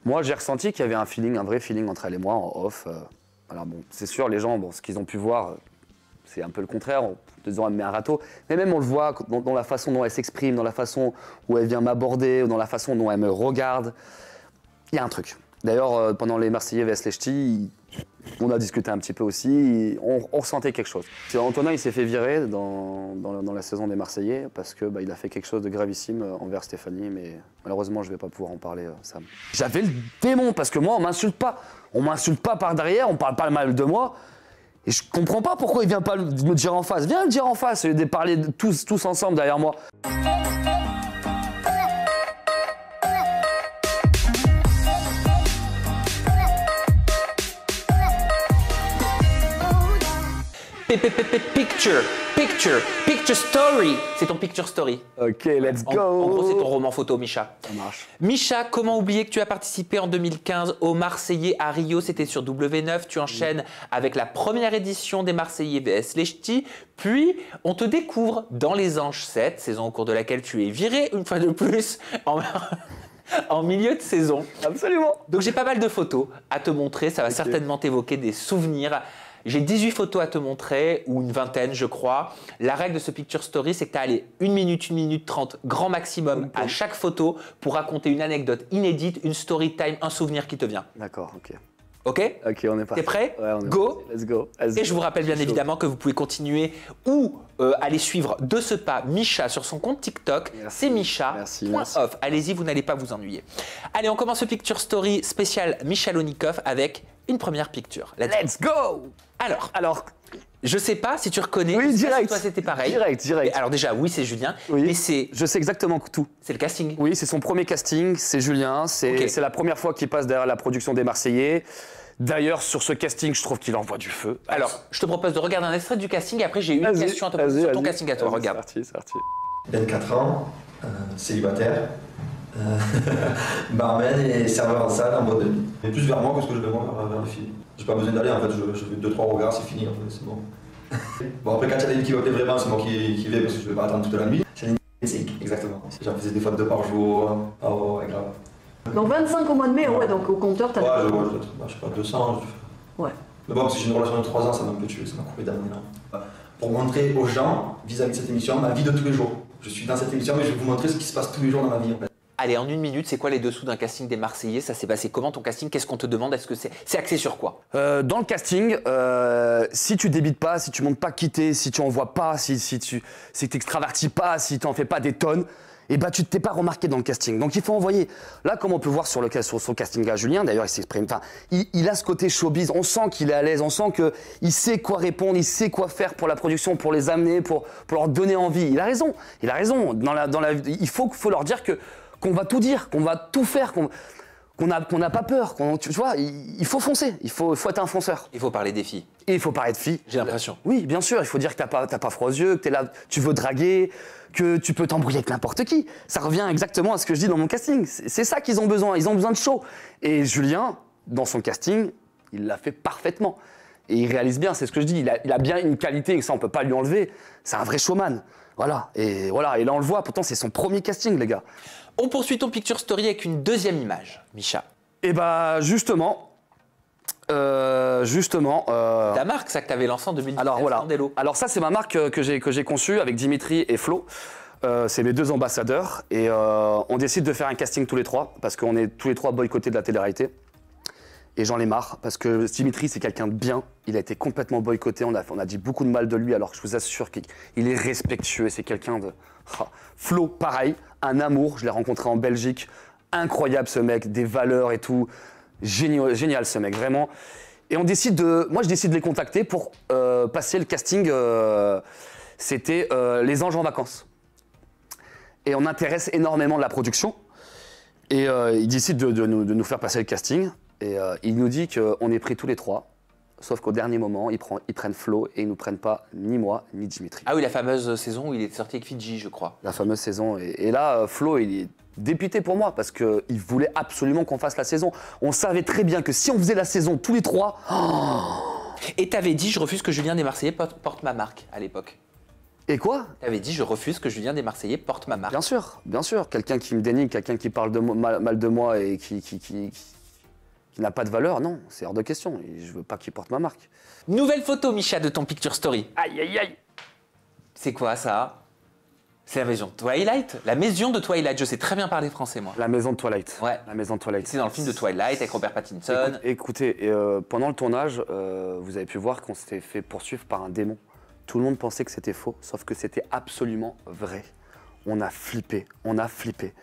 Moi, j'ai ressenti qu'il y avait un feeling, un vrai feeling entre elle et moi en off. Alors bon, c'est sûr, les gens, bon, ce qu'ils ont pu voir, c'est un peu le contraire. En disant, elle me met un râteau. Mais même on le voit dans la façon dont elle s'exprime, dans la façon où elle vient m'aborder, dans la façon dont elle me regarde. Il y a un truc. D'ailleurs, pendant les Marseillais vs les Ch'tis, on a discuté un petit peu aussi, on ressentait quelque chose. Antonin, il s'est fait virer dans la saison des Marseillais parce que il a fait quelque chose de gravissime envers Stéphanie, mais malheureusement, je ne vais pas pouvoir en parler, Sam. J'avais le démon parce que moi, on m'insulte pas. On m'insulte pas par derrière, on parle pas mal de moi. Et je comprends pas pourquoi il vient pas me dire en face. Viens me dire en face, au lieu de parler tous ensemble derrière moi. Picture story. C'est ton picture story. Ok, let's go. En gros, c'est ton roman photo, Misha. Ça marche. Misha, comment oublier que tu as participé en 2015 aux Marseillais à Rio? C'était sur W9. Tu enchaînes avec la première édition des Marseillais vs les Ch'tis. Puis, on te découvre dans Les Anges 7, saison au cours de laquelle tu es viré une fois de plus en milieu de saison. Absolument. Donc, j'ai pas mal de photos à te montrer. Ça va certainement t'évoquer des souvenirs. J'ai 18 photos à te montrer, ou une vingtaine, je crois. La règle de ce Picture Story, c'est que tu as allé 1 minute 30, grand maximum, à chaque photo pour raconter une anecdote inédite, une story time, un souvenir qui te vient. D'accord, ok. Ok? Ok, on est parti. T'es prêt? Ouais, on est Go! parti. Let's go. Et je vous rappelle bien évidemment que vous pouvez continuer ou aller suivre de ce pas Misha sur son compte TikTok. C'est Misha.off. Allez-y, vous n'allez pas vous ennuyer. Allez, on commence ce Picture Story spécial Misha Lonikoff avec une première picture. Let's go! Alors, je sais pas si tu reconnais. Oui, direct. Si toi, c'était pareil. Direct. Mais alors déjà, oui, c'est Julien. Oui. Mais c'est. Je sais exactement tout. C'est le casting. Oui, c'est son premier casting. C'est Julien. C'est la première fois qu'il passe derrière la production des Marseillais. D'ailleurs, sur ce casting, je trouve qu'il envoie du feu. Alors, je te propose de regarder un extrait du casting et après, j'ai une question à te poser sur ton casting à toi. Regarde. C'est parti. 24 ans, célibataire, barman et serveur en salle en boîte de nuit. Mais plus vers moi que ce que je vais voir vers les filles. J'ai pas besoin d'aller, en fait, je fais 2-3 regards, c'est fini, en fait, c'est bon. Bon, après, quand il y en a une qui m'appelait vraiment, c'est moi qui vais parce que je vais pas attendre toute la nuit. C'est une 5, exactement. J'en faisais des fois 2 par jour. Ah ouais, grave. Donc 25 au mois de mai, ouais, donc au compteur, t'as... Ouais, je sais pas, 200. Ouais. Mais bon, parce que j'ai une relation de 3 ans, ça m'a un peu tué, ça m'a coupé d'année là. Pour montrer aux gens, vis-à-vis de cette émission, ma vie de tous les jours. Je suis dans cette émission, mais je vais vous montrer ce qui se passe tous les jours dans ma vie, en fait. Allez, en 1 minute, c'est quoi les dessous d'un casting des Marseillais? Ça s'est passé comment ton casting? Qu'est-ce qu'on te demande? Est-ce que c'est axé sur quoi? Dans le casting, si tu débites pas, si tu montes pas quitter, si tu envoies pas, si tu t'extravertis pas, si tu en fais pas des tonnes, et bah tu t'es pas remarqué dans le casting. Donc il faut envoyer. Là, comme on peut voir sur son casting à Julien, d'ailleurs il s'exprime. Enfin, il a ce côté showbiz. On sent qu'il est à l'aise. On sent que il sait quoi répondre, il sait quoi faire pour la production, pour les amener, pour leur donner envie. Il a raison. Il a raison. Il faut leur dire qu'on va tout dire, qu'on va tout faire, qu'on n'a pas peur. Tu vois, il faut foncer. Il faut être un fonceur. Il faut parler des filles. Et il faut parler de filles. J'ai l'impression. Oui, bien sûr. Il faut dire que t'as pas froid aux yeux, que t'es là, tu veux draguer, que tu peux t'embrouiller avec n'importe qui. Ça revient exactement à ce que je dis dans mon casting. C'est ça qu'ils ont besoin. Ils ont besoin de show. Et Julien, dans son casting, il l'a fait parfaitement. Et il réalise bien, c'est ce que je dis. Il a bien une qualité, et ça on peut pas lui enlever. C'est un vrai showman. Voilà. Et là on le voit. Pourtant c'est son premier casting, les gars. On poursuit ton Picture Story avec une deuxième image, Misha. Et bah justement. Ta marque, ça que tu avais lancé en 2019. Alors voilà. Standello. Alors ça c'est ma marque que j'ai conçue avec Dimitri et Flo. C'est mes 2 ambassadeurs et on décide de faire un casting tous les 3 parce qu'on est tous les 3 boycottés de la télé-réalité. Et j'en ai marre parce que Dimitri c'est quelqu'un de bien, il a été complètement boycotté, on a dit beaucoup de mal de lui alors que je vous assure qu'il est respectueux, c'est quelqu'un de... Flo pareil, un amour, je l'ai rencontré en Belgique, incroyable ce mec, des valeurs et tout, génial ce mec vraiment. Et moi je décide de les contacter pour passer le casting, c'était Les Anges en vacances. Et on intéresse énormément la production et il décide de nous faire passer le casting. Et il nous dit qu'on est pris tous les 3, sauf qu'au dernier moment, ils prennent Flo et ils ne nous prennent pas ni moi ni Dimitri. Ah oui, la fameuse saison où il est sorti avec Fidji, je crois. La fameuse saison. Et là, Flo, il est dépité pour moi parce qu'il voulait absolument qu'on fasse la saison. On savait très bien que si on faisait la saison tous les 3... Et t'avais dit, je refuse que Julien des Marseillais porte ma marque à l'époque. Et quoi? Tu avais dit, je refuse que Julien des Marseillais porte ma marque. Bien sûr, bien sûr. Quelqu'un qui me dénigre, quelqu'un qui parle mal de moi et qui n'a pas de valeur, non, c'est hors de question. Et je veux pas qu'il porte ma marque. Nouvelle photo, Micha, de ton Picture Story. Aïe, aïe, aïe. C'est quoi ça? C'est la maison de Twilight? La maison de Twilight, je sais très bien parler français, moi. La maison de Twilight. Ouais. La maison de Twilight. C'est dans le film de Twilight avec Robert Pattinson. Écoutez, pendant le tournage, vous avez pu voir qu'on s'était fait poursuivre par un démon. Tout le monde pensait que c'était faux, sauf que c'était absolument vrai. On a flippé, on a flippé.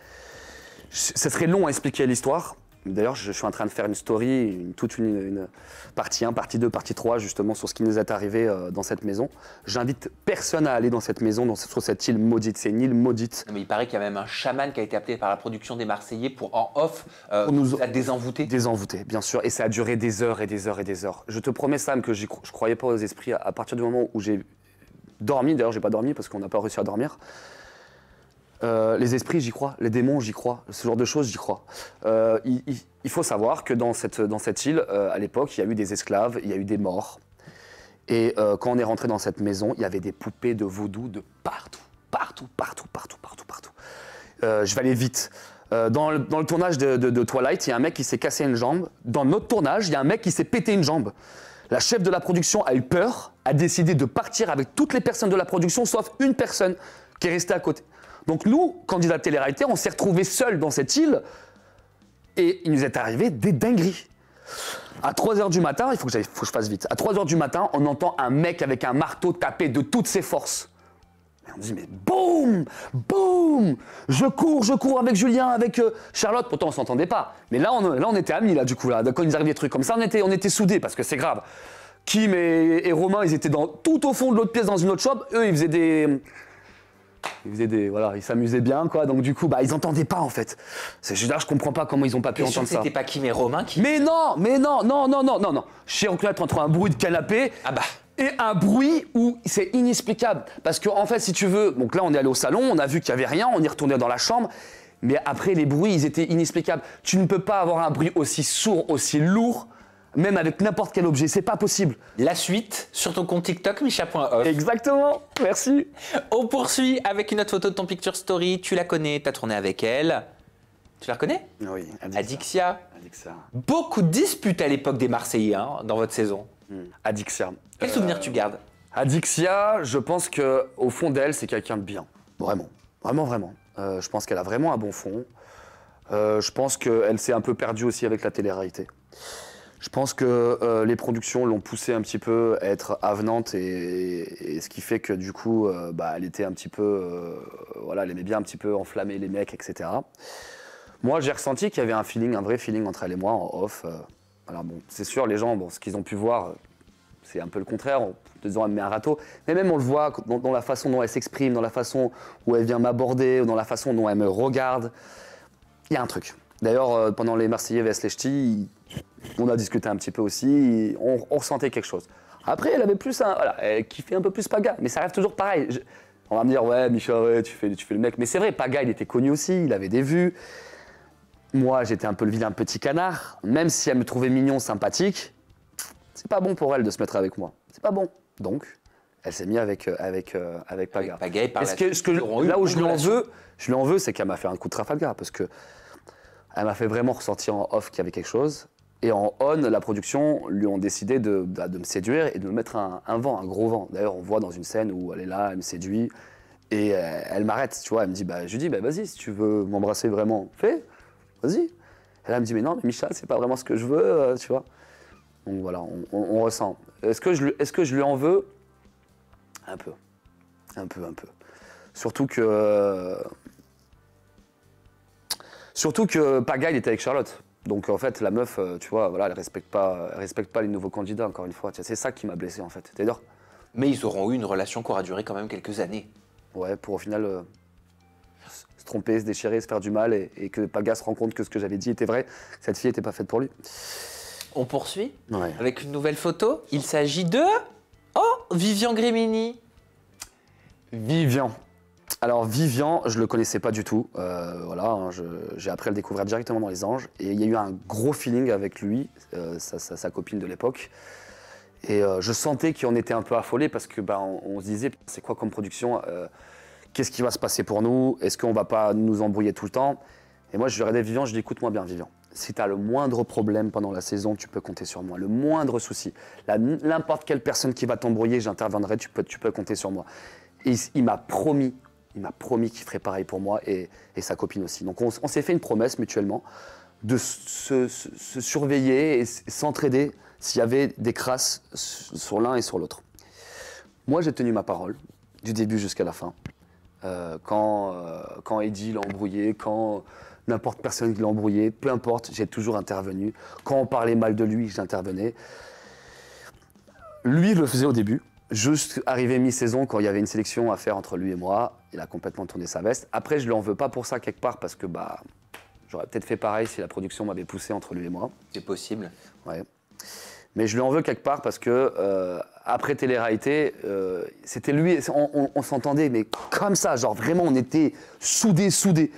Ce serait long à expliquer l'histoire. D'ailleurs, je suis en train de faire une story, toute une partie 1, partie 2, partie 3, justement, sur ce qui nous est arrivé dans cette maison. J'invite personne à aller dans cette maison, sur cette île maudite. C'est une île maudite. Mais il paraît qu'il y a même un chaman qui a été appelé par la production des Marseillais pour en off la désenvoûter. Désenvoûter, bien sûr. Et ça a duré des heures et des heures et des heures. Je te promets, Sam, que je croyais pas aux esprits à partir du moment où j'ai dormi. D'ailleurs, j'ai pas dormi parce qu'on n'a pas réussi à dormir. Les esprits, j'y crois. Les démons, j'y crois. Ce genre de choses, j'y crois. Il faut savoir que dans cette île, à l'époque, il y a eu des esclaves, il y a eu des morts. Et quand on est rentré dans cette maison, il y avait des poupées de vaudou de partout. Partout, partout, partout, partout, partout. Je vais aller vite. Dans le tournage de Twilight, il y a un mec qui s'est cassé une jambe. Dans notre tournage, il y a un mec qui s'est pété une jambe. La chef de la production a eu peur, a décidé de partir avec toutes les personnes de la production, sauf une personne qui est restée à côté. Donc nous, candidats de télé-réalité, on s'est retrouvés seuls dans cette île et il nous est arrivé des dingueries. À 3h du matin, il faut que je fasse vite, à 3h du matin, on entend un mec avec un marteau taper de toutes ses forces. Et on dit mais boum, boum, je cours avec Julien, avec Charlotte, pourtant on s'entendait pas. Mais là on était amis là du coup, là. Quand il nous arrivait des trucs comme ça, on était soudés parce que c'est grave. Kim et Romain, ils étaient tout au fond de l'autre pièce dans une autre chambre, eux ils faisaient voilà, ils s'amusaient bien, quoi. Donc du coup, ils entendaient pas en fait. Là, je comprends pas comment ils ont pas pu entendre ça. C'était pas Kim et Romain qui. Mais non. Je sais reconnaître entre un bruit de canapé et un bruit où c'est inexplicable. Parce qu'en fait, si tu veux, donc là, on est allé au salon, on a vu qu'il y avait rien, on est retourné dans la chambre. Mais après, les bruits, ils étaient inexplicables. Tu ne peux pas avoir un bruit aussi sourd, aussi lourd, même avec n'importe quel objet, c'est pas possible. La suite sur ton compte TikTok, Micha.off. Exactement, merci. On poursuit avec une autre photo de ton Picture Story. Tu la connais, tu as tourné avec elle. Tu la reconnais? Oui, Adixia. Adixia. Beaucoup de disputes à l'époque des Marseillais dans votre saison. Adixia. Quel souvenir tu gardes? Adixia, je pense qu'au fond d'elle, c'est quelqu'un de bien. Vraiment, vraiment, vraiment. Je pense qu'elle a vraiment un bon fond. Je pense qu'elle s'est un peu perdue aussi avec la télé-réalité. Je pense que les productions l'ont poussée un petit peu à être avenante et ce qui fait que du coup, elle était un petit peu, elle aimait bien un petit peu enflammer les mecs, etc. Moi, j'ai ressenti qu'il y avait un vrai feeling entre elle et moi en off. Alors bon, c'est sûr, les gens, ce qu'ils ont pu voir, c'est un peu le contraire. En disant, elle me met un râteau. Mais même on le voit dans la façon dont elle s'exprime, dans la façon où elle vient m'aborder, dans la façon dont elle me regarde. Il y a un truc. D'ailleurs, pendant les Marseillais vs les Ch'tis, on a discuté un petit peu aussi, on ressentait quelque chose. Après, elle avait plus elle kiffait un peu plus Paga, mais ça reste toujours pareil. On va me dire, ouais, Micha, ouais, tu fais le mec. Mais c'est vrai, Paga, il était connu aussi, il avait des vues. Moi, j'étais un peu le vilain petit canard. Même si elle me trouvait mignon, sympathique, c'est pas bon pour elle de se mettre avec moi. C'est pas bon. Donc, elle s'est mise avec Paga. Paga, il parle là où je lui en veux, c'est qu'elle m'a fait un coup de Trafalgar, parce que elle m'a fait vraiment ressentir en off qu'il y avait quelque chose. Et en on, la production lui ont décidé de me séduire et de me mettre un gros vent. D'ailleurs, on voit dans une scène où elle est là, elle me séduit, et elle m'arrête, tu vois. Elle me dit, je lui dis, vas-y, si tu veux m'embrasser vraiment, fais, vas-y. Et là, elle me dit, mais non, mais Micha, c'est pas vraiment ce que je veux, tu vois. Donc voilà, on ressent. Est-ce que je lui en veux? Un peu. Surtout que Paga, il était avec Charlotte. Donc en fait, la meuf, tu vois, elle respecte pas les nouveaux candidats, encore une fois. C'est ça qui m'a blessé, en fait. D'ailleurs. Mais ils auront eu une relation qui aura duré quand même quelques années. Ouais, pour au final se tromper, se déchirer, se faire du mal, et que Paga se rend compte que ce que j'avais dit était vrai, que cette fille n'était pas faite pour lui. On poursuit ouais. Avec une nouvelle photo. Il s'agit de... Vivian Grémini. Vivian. Alors Vivian, je le connaissais pas du tout. J'ai appris à le découvrir directement dans Les Anges. Et il y a eu un gros feeling avec lui, sa copine de l'époque. Et je sentais qu'on était un peu affolés parce que on se disait, c'est quoi comme production, qu'est-ce qui va se passer pour nous? Est-ce qu'on va pas nous embrouiller tout le temps? Et moi, je lui ai dit, Vivian, je dis, écoute-moi bien, Vivian. Si tu as le moindre problème pendant la saison, tu peux compter sur moi. Le moindre souci. N'importe quelle personne qui va t'embrouiller, j'interviendrai, tu peux compter sur moi. Et il m'a promis qu'il ferait pareil pour moi et sa copine aussi. Donc on s'est fait une promesse mutuellement de se surveiller et s'entraider s'il y avait des crasses sur l'un et sur l'autre. Moi, j'ai tenu ma parole, du début jusqu'à la fin. Quand Eddie l'a embrouillé, quand n'importe personne qui l'a embrouillé, peu importe, j'ai toujours intervenu. Quand on parlait mal de lui, j'intervenais. Lui, il le faisait au début. Juste arrivé mi-saison, quand il y avait une sélection à faire entre lui et moi, il a complètement tourné sa veste. Après, je ne lui en veux pas pour ça quelque part, parce que j'aurais peut-être fait pareil si la production m'avait poussé entre lui et moi. C'est possible. Ouais. Mais je lui en veux quelque part parce que après télé-réalité, c'était lui, on s'entendait, mais comme ça, genre vraiment, on était soudés.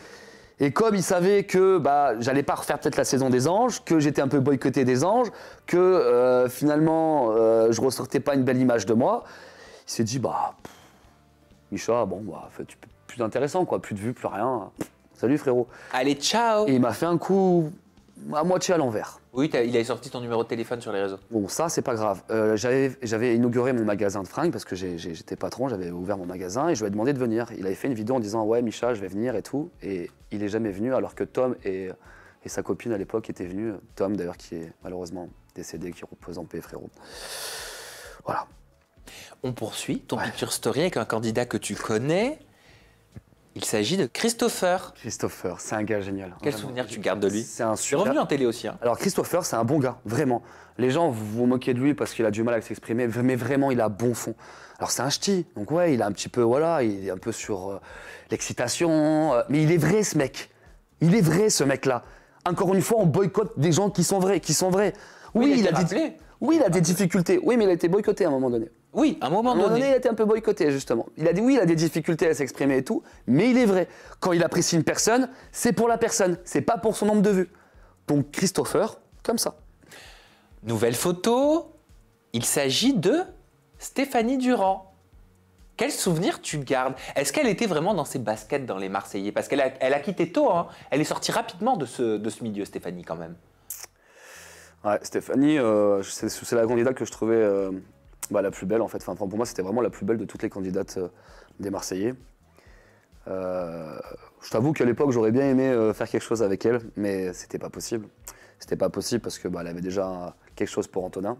Et comme il savait que j'allais pas refaire peut-être la saison des Anges, que j'étais un peu boycotté des Anges, que finalement je ressortais pas une belle image de moi, il s'est dit Micha, plus intéressant quoi, plus de vues, plus rien. Salut frérot. Allez, ciao. Et il m'a fait un coup à moitié à l'envers. Oui, il a sorti ton numéro de téléphone sur les réseaux. Bon, ça, c'est pas grave. J'avais inauguré mon magasin de fringues parce que j'étais patron, j'avais ouvert mon magasin et je lui ai demandé de venir. Il avait fait une vidéo en disant « Ouais, Micha, je vais venir et tout ». Et il est jamais venu alors que Tom et sa copine à l'époque étaient venus. Tom, d'ailleurs, qui est malheureusement décédé, qui repose en paix, frérot. Voilà. On poursuit ton picture story avec un candidat que tu connais. Il s'agit de Christopher. Christopher, c'est un gars génial. Quel souvenir tu gardes de lui? C'est un Il est super... revenu en télé aussi. Hein. Alors Christopher, c'est un bon gars, vraiment. Les gens vous moquez de lui parce qu'il a du mal à s'exprimer, mais vraiment, il a bon fond. Alors c'est un ch'ti, donc ouais, il est un petit peu, voilà, il est un peu sur l'excitation, mais il est vrai ce mec. Il est vrai ce mec-là. Encore une fois, on boycotte des gens qui sont vrais, Oui, il a des difficultés. Oui, mais il a été boycotté à un moment donné. Oui, à un moment donné. Il a été un peu boycotté, justement. Il a dit oui, il a des difficultés à s'exprimer et tout, mais il est vrai. Quand il apprécie une personne, c'est pour la personne, c'est pas pour son nombre de vues. Donc Christopher, comme ça. Nouvelle photo, il s'agit de Stéphanie Durand. Quel souvenir tu gardes? Est-ce qu'elle était vraiment dans ses baskets dans les Marseillais? Parce qu'elle a quitté tôt, hein. Elle est sortie rapidement de ce milieu, Stéphanie, quand même. Ouais, Stéphanie, c'est la candidate que je trouvais la plus belle en fait. Enfin, pour moi, c'était vraiment la plus belle de toutes les candidates des Marseillais. Je t'avoue qu'à l'époque, j'aurais bien aimé faire quelque chose avec elle, mais c'était pas possible. C'était pas possible parce que elle avait déjà quelque chose pour Antonin.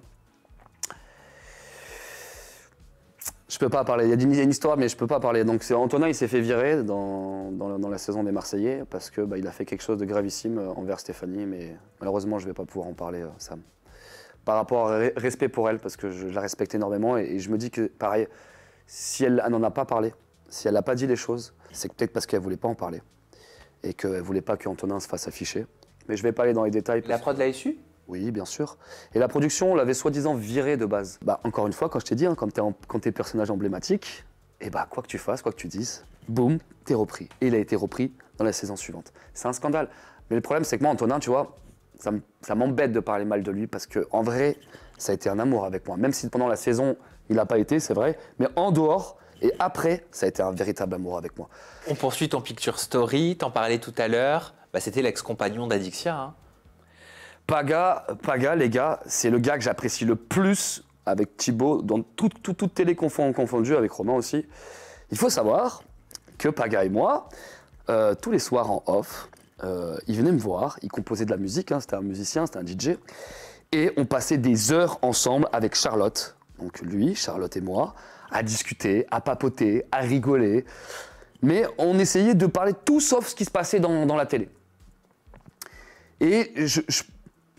Je peux pas parler. Il y a une histoire, mais je peux pas parler. Donc Antonin, il s'est fait virer dans la saison des Marseillais parce que il a fait quelque chose de gravissime envers Stéphanie, mais malheureusement, je vais pas pouvoir en parler, Sam. Par rapport à respect pour elle, parce que je la respecte énormément et je me dis que, pareil, si elle n'en a pas parlé, si elle n'a pas dit les choses, c'est peut-être parce qu'elle voulait pas en parler et qu'elle voulait pas qu'Antonin se fasse afficher. Mais je vais pas aller dans les détails. La prod l'a su? Oui, bien sûr. Et la production, on l'avait soi-disant viré de base. Encore une fois, quand je t'ai dit, hein, quand t'es personnage emblématique, quoi que tu fasses, quoi que tu dises, boum, t'es repris. Et il a été repris dans la saison suivante. C'est un scandale. Mais le problème, c'est que moi, Antonin, tu vois, ça m'embête de parler mal de lui parce qu'en vrai, ça a été un amour avec moi. Même si pendant la saison, il n'a pas été, c'est vrai. Mais en dehors et après, ça a été un véritable amour avec moi. On poursuit ton picture story, t'en parlais tout à l'heure. C'était l'ex-compagnon d'Adixia. Hein. Paga, les gars, c'est le gars que j'apprécie le plus avec Thibaut, dans toute télé confondue, avec Romain aussi. Il faut savoir que Paga et moi, tous les soirs en off, il venait me voir, il composait de la musique, hein, c'était un musicien, c'était un DJ, et on passait des heures ensemble avec Charlotte, donc lui, Charlotte et moi, à discuter, à papoter, à rigoler, mais on essayait de parler tout sauf ce qui se passait dans la télé. Et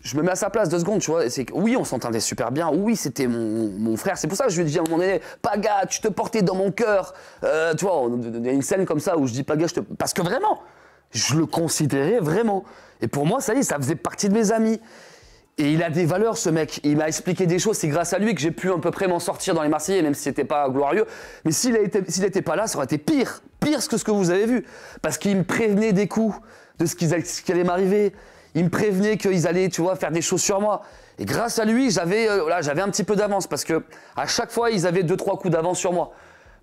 je me mets à sa place 2 secondes, tu vois. Oui, on s'entendait super bien. Oui, c'était mon frère. C'est pour ça que je lui ai dit à un moment donné, Paga, tu te portais dans mon cœur. Tu vois, il y a une scène comme ça où je dis Paga, parce que vraiment, je le considérais vraiment. Et pour moi, ça y est, ça faisait partie de mes amis. Et il a des valeurs, ce mec. Il m'a expliqué des choses. C'est grâce à lui que j'ai pu à peu près m'en sortir dans les Marseillais, même si c'était pas glorieux. Mais s'il n'était pas là, ça aurait été pire que ce que vous avez vu. Parce qu'il me prévenait des coups, de ce qui allait m'arriver. il me prévenait qu'ils allaient, tu vois, faire des choses sur moi. Et grâce à lui, j'avais un petit peu d'avance parce que à chaque fois, ils avaient 2-3 coups d'avance sur moi.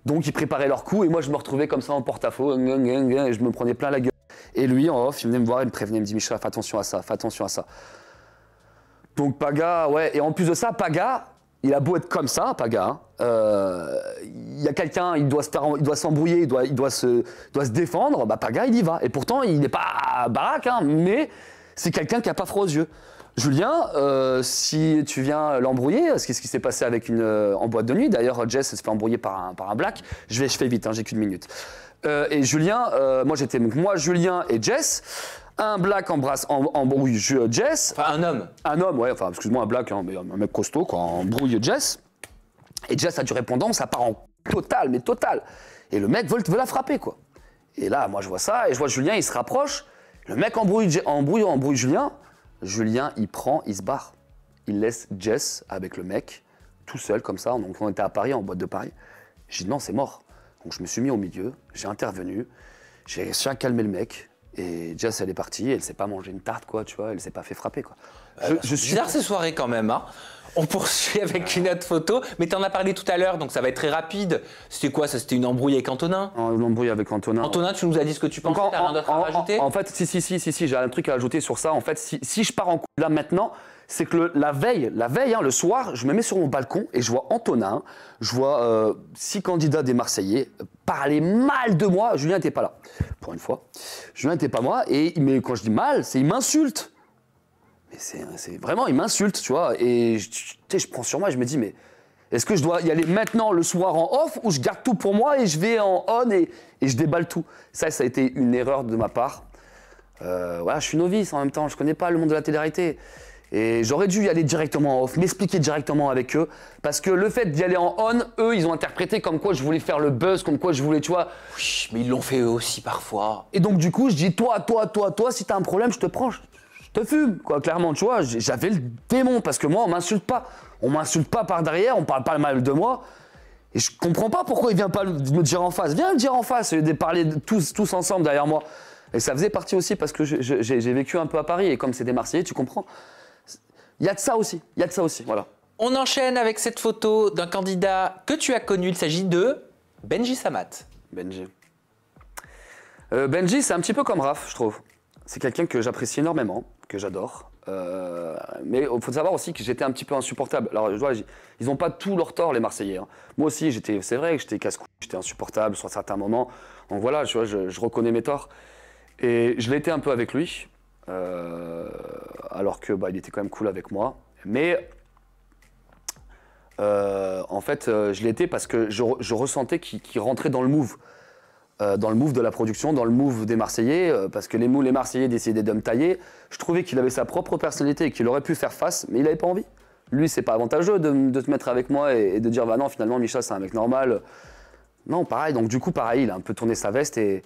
Donc, ils préparaient leurs coups et moi, je me retrouvais comme ça en porte-à-faux et je me prenais plein la gueule. Et lui, en off, il venait me voir, il me prévenait, il me dit Michel, fais attention à ça, fais attention à ça. Donc, Paga, ouais. Et en plus de ça, Paga, il a beau être comme ça, Paga. Il y a quelqu'un, il doit s'embrouiller, il doit se défendre. Bah, Paga, il y va. Et pourtant, il n'est pas baraque, hein, mais c'est quelqu'un qui n'a pas froid aux yeux. Julien, si tu viens l'embrouiller, ce qui s'est passé avec en boîte de nuit, d'ailleurs Jess se fait embrouiller par un black, je fais vite, hein, j'ai qu'une minute. Et Julien, moi, Julien et Jess, un black embrouille Jess. Enfin, un homme. Un homme, ouais, enfin, excuse-moi, un black, hein, mais un mec costaud, quoi, embrouille Jess. Et Jess a du répondant, ça part en total, mais total. Et le mec veut la frapper, quoi. Et là, moi, je vois ça, et je vois Julien, il se rapproche, le mec embrouille Julien. Julien, il se barre. Il laisse Jess avec le mec, tout seul, comme ça. Donc, on était à Paris, en boîte de Paris. J'ai dit non, c'est mort. Donc, je me suis mis au milieu, j'ai intervenu, j'ai réussi à calmer le mec. Et Jess, elle est partie, elle s'est pas mangé une tarte, quoi, tu vois, elle s'est pas fait frapper, quoi. Je suis bizarre ces soirées quand même, hein. On poursuit avec une autre photo, mais tu en as parlé tout à l'heure, donc ça va être très rapide. C'était quoi ça? C'était une embrouille avec Antonin? Une embrouille avec Antonin. Antonin, tu nous as dit ce que tu pensais, t'as rien d'autre à rajouter? En fait, si, j'ai un truc à ajouter sur ça. En fait, si je pars en couple là maintenant, c'est que la veille, hein, le soir, je me mets sur mon balcon et je vois Antonin, je vois 6 candidats des Marseillais parler mal de moi. Julien n'était pas là, pour une fois. Julien n'était pas moi, mais quand je dis mal, c'est il m'insulte. Mais c'est vraiment, il m'insulte, tu vois. Et je prends sur moi et je me dis, mais est-ce que je dois y aller maintenant le soir en off ou je garde tout pour moi et je vais en on et je déballe tout? Ça a été une erreur de ma part. Voilà, je suis novice en même temps, je connais pas le monde de la télé-réalité. Et j'aurais dû y aller directement en off, m'expliquer directement avec eux. Parce que le fait d'y aller en on, eux, ils ont interprété comme quoi je voulais faire le buzz, comme quoi je voulais, tu vois. Oui, mais ils l'ont fait eux aussi parfois. Et donc, du coup, je dis, toi, si t'as un problème, je te prends, je te fume, quoi, clairement, tu vois. J'avais le démon, parce que moi, on m'insulte pas. On m'insulte pas par derrière, on parle pas mal de moi. Et je comprends pas pourquoi il vient pas me dire en face. Viens me dire en face, de parler tous ensemble derrière moi. Et ça faisait partie aussi parce que j'ai vécu un peu à Paris, et comme c'est des Marseillais, tu comprends. Il y a de ça aussi, voilà. On enchaîne avec cette photo d'un candidat que tu as connu, il s'agit de Benji Samat. Benji, c'est un petit peu comme Raph, je trouve. C'est quelqu'un que j'apprécie énormément, que j'adore. Mais il faut savoir aussi que j'étais un petit peu insupportable. Alors, je vois, ils n'ont pas tout leur tort, les Marseillais, hein. Moi aussi, c'est vrai que j'étais casse-couille, j'étais insupportable sur certains moments. Donc voilà, tu vois, je reconnais mes torts. Et je l'ai été un peu avec lui. Alors que il était quand même cool avec moi, mais en fait je l'étais parce que je ressentais qu'il rentrait dans le move de la production, dans le move des Marseillais, parce que les Marseillais décidaient de me tailler. Je trouvais qu'il avait sa propre personnalité et qu'il aurait pu faire face, mais il n'avait pas envie. Lui, c'est pas avantageux de se mettre avec moi et de dire bah non, finalement Micha c'est un mec normal. Non, pareil. Donc du coup pareil, il a un peu tourné sa veste et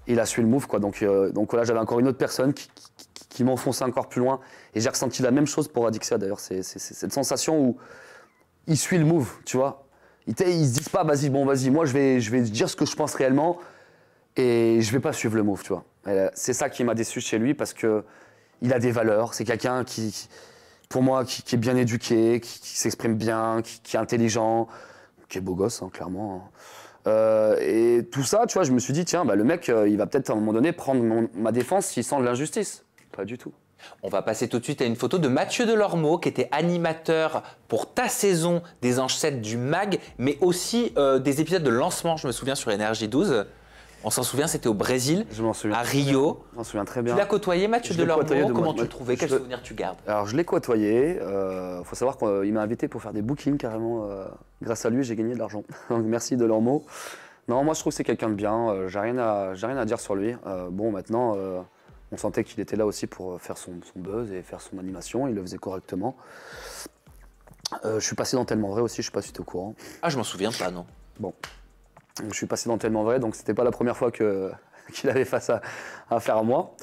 il a su le move, quoi. Donc voilà, j'avais encore une autre personne qui m'enfonçait encore plus loin. Et j'ai ressenti la même chose pour Adixia, d'ailleurs. C'est cette sensation où il suit le move, tu vois. Ils se disent pas, vas-y, moi je vais dire ce que je pense réellement et je vais pas suivre le move, tu vois. C'est ça qui m'a déçu chez lui parce que il a des valeurs. C'est quelqu'un pour moi, qui est bien éduqué, qui s'exprime bien, qui est intelligent, qui est beau gosse, hein, clairement. Et tout ça, tu vois, je me suis dit, tiens, le mec, il va peut-être à un moment donné prendre ma défense s'il sent de l'injustice. Pas du tout. On va passer tout de suite à une photo de Mathieu Delormeau, qui était animateur pour ta saison des Anges 7 du MAG, mais aussi des épisodes de lancement, je me souviens, sur Énergie 12. On s'en souvient, c'était au Brésil, à Rio. Je m'en souviens très bien. Tu l'as côtoyé, Mathieu Delormeau, comment tu le trouvais? Quels souvenirs tu gardes? Alors, je l'ai côtoyé. Faut savoir qu'il m'a invité pour faire des bookings, carrément. Grâce à lui, j'ai gagné de l'argent. Donc, merci Delormeau. Non, moi, je trouve que c'est quelqu'un de bien. J'ai rien à dire sur lui. Bon, maintenant, on sentait qu'il était là aussi pour faire son buzz et faire son animation. Il le faisait correctement. Je suis passé dans Tellement Vrai aussi, je ne sais pas si tu es au courant. Ah, je m'en souviens pas, non. Bon. Je suis passé dans Tellement Vrai, donc c'était pas la première fois qu'il avait face à faire à moi.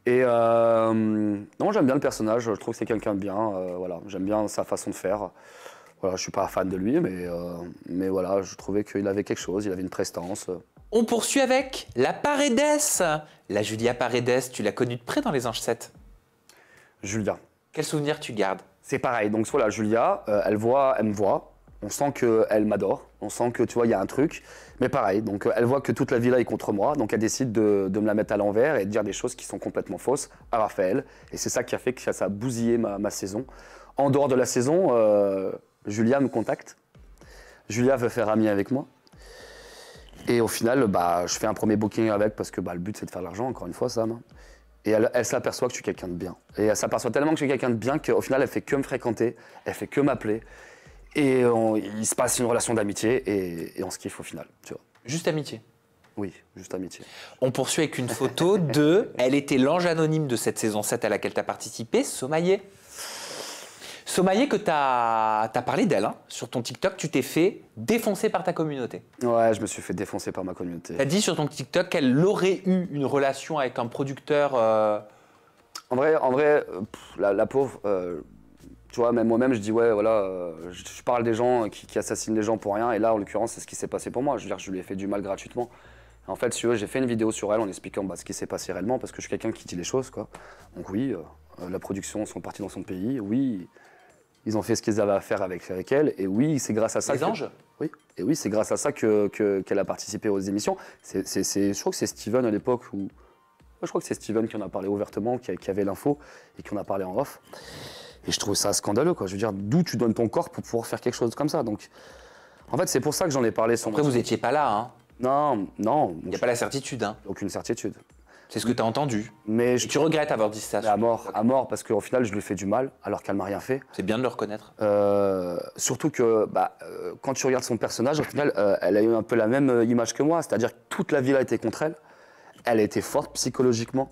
Et non, j'aime bien le personnage, je trouve que c'est quelqu'un de bien. Voilà, j'aime bien sa façon de faire. Voilà, je suis pas fan de lui, mais voilà, je trouvais qu'il avait quelque chose, il avait une prestance. On poursuit avec la Paredes. La Julia Paredes, tu l'as connue de près dans les Anges 7. Julia. Quel souvenir tu gardes? C'est pareil, donc voilà, Julia, elle me voit, on sent qu'elle m'adore, on sent que tu vois, il y a un truc, mais pareil, donc elle voit que toute la villa est contre moi, donc elle décide de me la mettre à l'envers et de dire des choses qui sont complètement fausses à Raphaël, et c'est ça qui a fait que ça a bousillé ma saison. En dehors de la saison, Julia me contacte, Julia veut faire ami avec moi, et au final, je fais un premier booking avec, parce que le but c'est de faire de l'argent, encore une fois, Sam. Et elle s'aperçoit que je suis quelqu'un de bien. Et elle s'aperçoit tellement que je suis quelqu'un de bien qu'au final, elle fait que me fréquenter, elle fait que m'appeler. Et il se passe une relation d'amitié et on se kiffe au final. Tu vois. Juste amitié. Oui, juste amitié. On poursuit avec une photo de... Elle était l'ange anonyme de cette saison 7 à laquelle tu as participé, Somaïa. Somaïa, que tu as parlé d'elle, hein, sur ton TikTok, tu t'es fait défoncer par ta communauté. Ouais, je me suis fait défoncer par ma communauté. Tu as dit sur ton TikTok qu'elle aurait eu une relation avec un producteur... En vrai, la pauvre, tu vois, même moi-même, je dis, ouais, voilà, je parle des gens qui assassinent les gens pour rien, et là, en l'occurrence, c'est ce qui s'est passé pour moi. Je veux dire, je lui ai fait du mal gratuitement. En fait, si tu veux, j'ai fait une vidéo sur elle en expliquant ce qui s'est passé réellement, parce que je suis quelqu'un qui dit les choses, quoi. Donc oui, la production sont partis dans son pays, oui, ils ont fait ce qu'ils avaient à faire avec elle, et oui, c'est grâce à ça. Les anges. Oui, et oui, c'est grâce à ça qu'elle a participé aux émissions. Je crois que c'est Steven à l'époque où. Je crois que c'est Steven qui en a parlé ouvertement, qui avait l'info et qui en a parlé en off. Et je trouve ça scandaleux, quoi. Je veux dire, d'où tu donnes ton corps pour pouvoir faire quelque chose comme ça. Donc, en fait, c'est pour ça que j'en ai parlé. Après, vous n'étiez pas là, hein. Non. Il n'y a pas la certitude, hein. Aucune certitude. C'est ce que tu as entendu. Mais tu regrettes avoir dit ça. À mort, parce qu'au final, je lui fais du mal, alors qu'elle m'a rien fait. C'est bien de le reconnaître. Surtout que, quand tu regardes son personnage, au final, elle a eu un peu la même image que moi. C'est-à-dire que toute la villa était contre elle. Elle a été forte psychologiquement.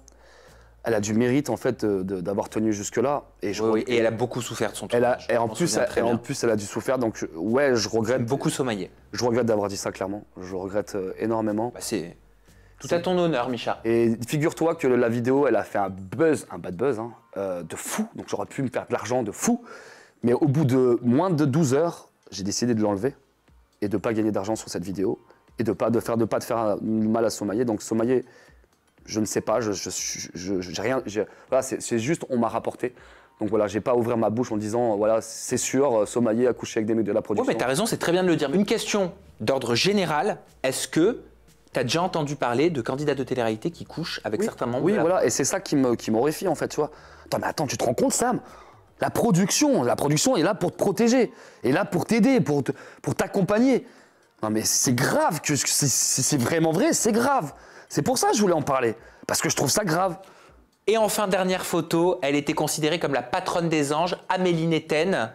Elle a du mérite, en fait, d'avoir tenu jusque-là. Et elle a beaucoup souffert de son tournage. Et en plus, elle a dû souffrir. Donc, ouais, je regrette. Beaucoup Somaïa. Je regrette d'avoir dit ça, clairement. Je regrette énormément. C'est tout à ton honneur, Micha. Et figure-toi que la vidéo, elle a fait un bad buzz, de fou. Donc, j'aurais pu me faire de l'argent de fou. Mais au bout de moins de 12 heures, j'ai décidé de l'enlever et de ne pas gagner d'argent sur cette vidéo. Et de pas faire mal à Somaïa. Donc Somaïa, je ne sais pas, j'ai rien. Voilà, c'est juste, on m'a rapporté. Donc voilà, j'ai pas à ouvrir ma bouche en disant, voilà, c'est sûr, Somaïa a couché avec des mecs de la production. Oui, mais t'as raison, c'est très bien de le dire. Une question d'ordre général, est-ce que t'as déjà entendu parler de candidats de télé-réalité qui couchent avec certains membres de la... voilà, et c'est ça qui m'horrifie en fait, tu vois. Attends, tu te rends compte, Sam? La production est là pour te protéger, est là pour t'aider, pour t'accompagner. Non mais c'est grave, c'est vraiment vrai, c'est grave. C'est pour ça que je voulais en parler, parce que je trouve ça grave. Et enfin, dernière photo, elle était considérée comme la patronne des anges, Amélie Netten.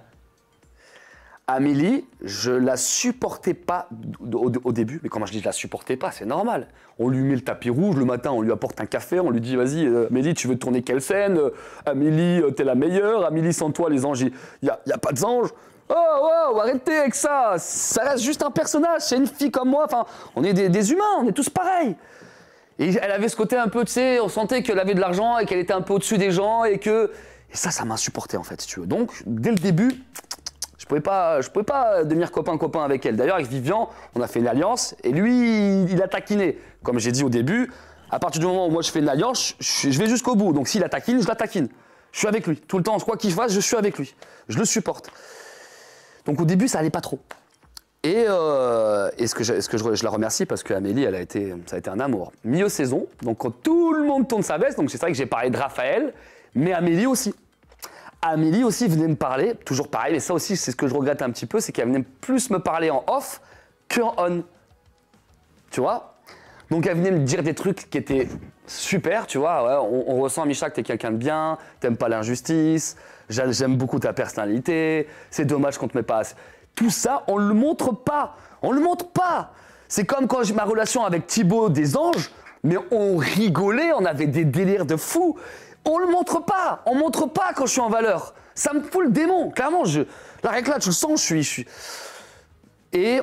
Amélie, je la supportais pas au début, mais quand je dis je la supportais pas, c'est normal. On lui met le tapis rouge, le matin on lui apporte un café, on lui dit vas-y Amélie, tu veux tourner quelle scène? Amélie, t'es la meilleure, Amélie sans toi les anges, il y a pas d'anges. Oh, arrêtez avec ça, ça reste juste un personnage, c'est une fille comme moi, enfin, on est des humains, on est tous pareils. Et elle avait ce côté un peu, tu sais, on sentait qu'elle avait de l'argent et qu'elle était un peu au-dessus des gens et ça m'insupportait en fait, si tu veux. Donc, dès le début, je pouvais pas devenir copain avec elle. D'ailleurs, avec Vivian, on a fait une alliance et lui, il a taquiné. Comme j'ai dit au début, à partir du moment où moi je fais une alliance, je vais jusqu'au bout. Donc s'il la taquine, je la taquine. Je suis avec lui. Tout le temps, quoi qu'il fasse, je suis avec lui. Je le supporte. Donc au début, ça allait pas trop. Et je la remercie parce qu'Amélie, ça a été un amour. Milieu saison, donc quand tout le monde tourne sa veste, donc c'est vrai que j'ai parlé de Raphaël, mais Amélie aussi. Amélie aussi venait me parler, toujours pareil, mais ça aussi c'est ce que je regrette un petit peu, c'est qu'elle venait plus me parler en off qu'en on. Tu vois? Donc elle venait me dire des trucs qui étaient super, tu vois, ouais, on ressent, Micha, que t'es quelqu'un de bien, t'aimes pas l'injustice, j'aime beaucoup ta personnalité, c'est dommage qu'on te met pas assez. Tout ça, on le montre pas, C'est comme quand j'ai ma relation avec Thibaut des Anges, mais on rigolait, on avait des délires de fou. On le montre pas, quand je suis en valeur. Ça me fout le démon, clairement, la réclate, je le sens, je suis... Et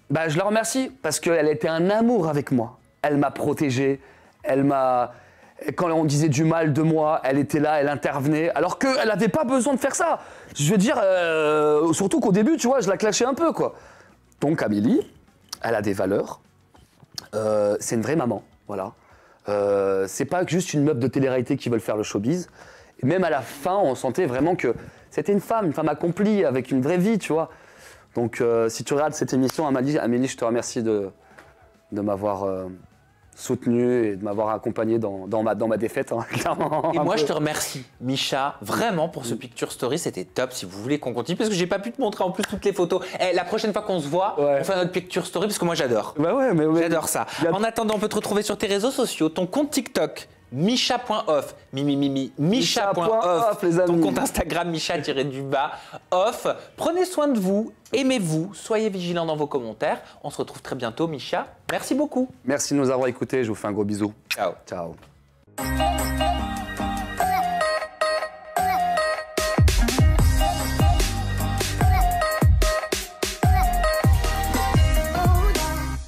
je la remercie, parce qu'elle était un amour avec moi. Elle m'a protégé, quand on disait du mal de moi, elle était là, elle intervenait, alors qu'elle n'avait pas besoin de faire ça. Je veux dire, surtout qu'au début, tu vois, je la clashais un peu, quoi. Donc Amélie, elle a des valeurs, c'est une vraie maman, voilà. C'est pas juste une meuf de télé-réalité qui veut faire le showbiz. Et même à la fin, on sentait vraiment que c'était une femme accomplie, avec une vraie vie, tu vois. Donc, si tu regardes cette émission, Amélie, je te remercie de m'avoir soutenu et de m'avoir accompagné dans ma défaite, hein, clairement. Et moi, je te remercie, Misha, vraiment pour ce Picture Story. C'était top. Si vous voulez qu'on continue, parce que j'ai pas pu te montrer en plus toutes les photos. La prochaine fois qu'on se voit, on fait notre Picture Story, parce que moi, j'adore. Bah ouais, mais j'adore ça. En attendant, on peut te retrouver sur tes réseaux sociaux, ton compte TikTok. Misha.off, Misha.off, les amis. ton compte Instagram Misha-du-bas off. Prenez soin de vous, aimez-vous, soyez vigilants dans vos commentaires. On se retrouve très bientôt, Misha. Merci beaucoup. Merci de nous avoir écoutés, je vous fais un gros bisou. Ciao. Ciao.